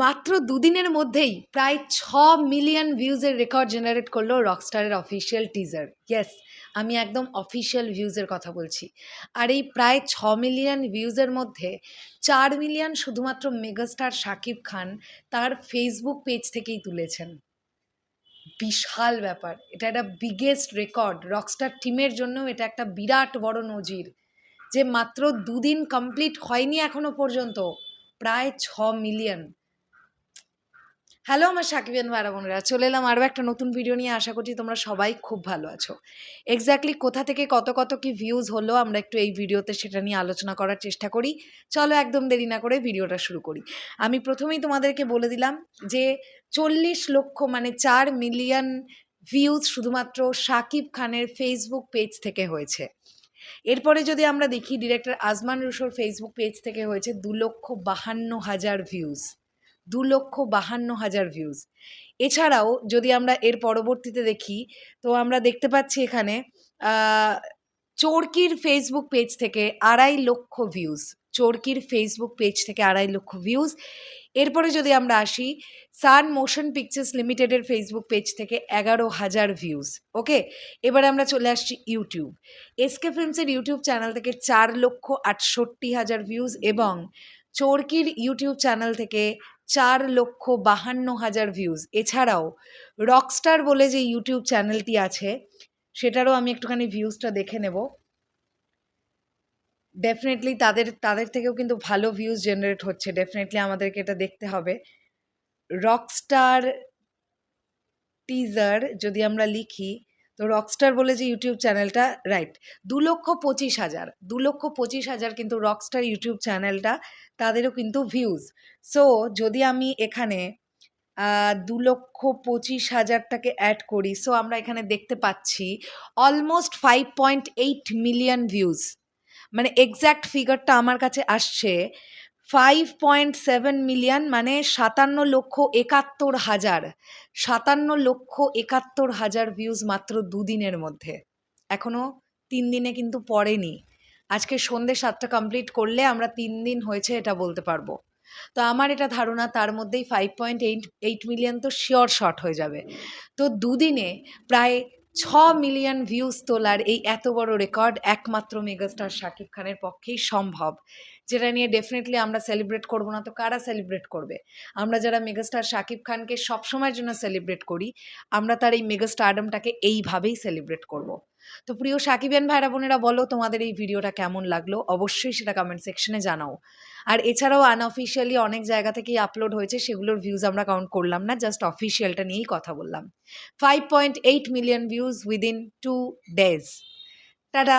মাত্র দুদিনের মধ্যেই প্রায় 6 মিলিয়ন ভিউজের রেকর্ড জেনারেট করলো রকস্টারের অফিসিয়াল টিজার। ইয়েস, আমি একদম অফিসিয়াল ভিউজের কথা বলছি। আর এই প্রায় 6 মিলিয়ন ভিউজের মধ্যে 4 মিলিয়ন শুধুমাত্র মেগাস্টার শাকিব খান তার ফেসবুক পেজ থেকেই তুলেছেন। বিশাল ব্যাপার, এটা একটা বিগেস্ট রেকর্ড। রকস্টার টিমের জন্যও এটা একটা বিরাট বড় নজির যে মাত্র দুদিন কমপ্লিট হয়নি এখনো পর্যন্ত প্রায় 6 মিলিয়ন। হ্যালো আমার সাকিবিয়ান ভাইরা বোনেরা, চলে এলাম আরও একটা নতুন ভিডিও নিয়ে। আশা করছি তোমরা সবাই খুব ভালো আছো। এক্স্যাক্টলি কোথা থেকে কত কি ভিউজ হলো আমরা একটু এই ভিডিওতে সেটা নিয়ে আলোচনা করার চেষ্টা করি। চলো একদম দেরি না করে ভিডিওটা শুরু করি। আমি প্রথমেই তোমাদেরকে বলে দিলাম যে 40 লক্ষ মানে 4 মিলিয়ন ভিউজ শুধুমাত্র শাকিব খানের ফেসবুক পেজ থেকে হয়েছে। এরপরে যদি আমরা দেখি ডিরেক্টর আজমান রুশোর ফেসবুক পেজ থেকে হয়েছে 2,52,000 ভিউজ। 2,52,000 ভিউজ। এছাড়াও যদি আমরা এর পরবর্তীতে দেখি তো আমরা দেখতে পাচ্ছি এখানে চরকির ফেসবুক পেজ থেকে 2.5 লক্ষ ভিউজ। চরকির ফেসবুক পেজ থেকে 2.5 লক্ষ ভিউজ। এরপরে যদি আমরা আসি সান মোশন পিকচার্স লিমিটেডের ফেসবুক পেজ থেকে 11,000 ভিউজ। ওকে, এবারে আমরা চলে আসছি ইউটিউব। এসকে ফিল্মসের ইউটিউব চ্যানেল থেকে 4,68,000 ভিউজ এবং চরকির ইউটিউব চ্যানেল থেকে 4,52,000 ভিউজ। এছাড়াও রকস্টার বলে যে ইউটিউব চ্যানেলটি আছে সেটারও আমি একটুখানি ভিউজটা দেখে নেব। ডেফিনেটলি তাদের থেকেও কিন্তু ভালো ভিউজ জেনারেট হচ্ছে। ডেফিনেটলি আমাদেরকে এটা দেখতে হবে। রকস্টার টিজার যদি আমরা লিখি তো রকস্টার বলে যে ইউটিউব চ্যানেলটা, রাইট, 2,25,000 2,25,000 কিন্তু রকস্টার ইউটিউব চ্যানেলটা, তাদেরও কিন্তু ভিউজ। সো যদি আমি এখানে 2,25,000টাকে অ্যাড করি, সো আমরা এখানে দেখতে পাচ্ছি অলমোস্ট 5.8 মিলিয়ন ভিউজ। মানে এক্স্যাক্ট ফিগারটা আমার কাছে আসছে 5.7 মিলিয়ন, মানে 57,71,000 57,71,000 ভিউজ মাত্র দুদিনের মধ্যে। এখনও 3 দিনে কিন্তু পড়েনি। আজকে সন্ধ্যে 7টা কমপ্লিট করলে আমরা 3 দিন হয়েছে এটা বলতে পারবো। তো আমার এটা ধারণা তার মধ্যেই 5.8 মিলিয়ন তো শিওর শর্ট হয়ে যাবে। তো দুদিনে প্রায় 6 মিলিয়ন ভিউজ তোলার এই এত বড় রেকর্ড একমাত্র মেগাস্টার শাকিব খানের পক্ষেই সম্ভব, যেটা নিয়ে ডেফিনেটলি আমরা সেলিব্রেট করব না তো কারা সেলিব্রেট করবে? আমরা যারা মেগাস্টার শাকিব খানকে সবসময়ের জন্য সেলিব্রেট করি, আমরা তার এই মেগাস্টারডমটাকে এইভাবেই সেলিব্রেট করব। তো প্রিয় সাকিবিয়ান ভাইরা বোনেরা, বলো তোমাদের এই ভিডিওটা কেমন লাগলো, অবশ্যই সেটা কমেন্ট সেকশনে জানাও। আর এছাড়াও আনঅফিশিয়ালি অনেক জায়গা থেকেই আপলোড হয়েছে, সেগুলোর ভিউজ আমরা কাউন্ট করলাম না, জাস্ট অফিসিয়ালটা নিয়েই কথা বললাম। 5.8 million views within 2 days। Tata.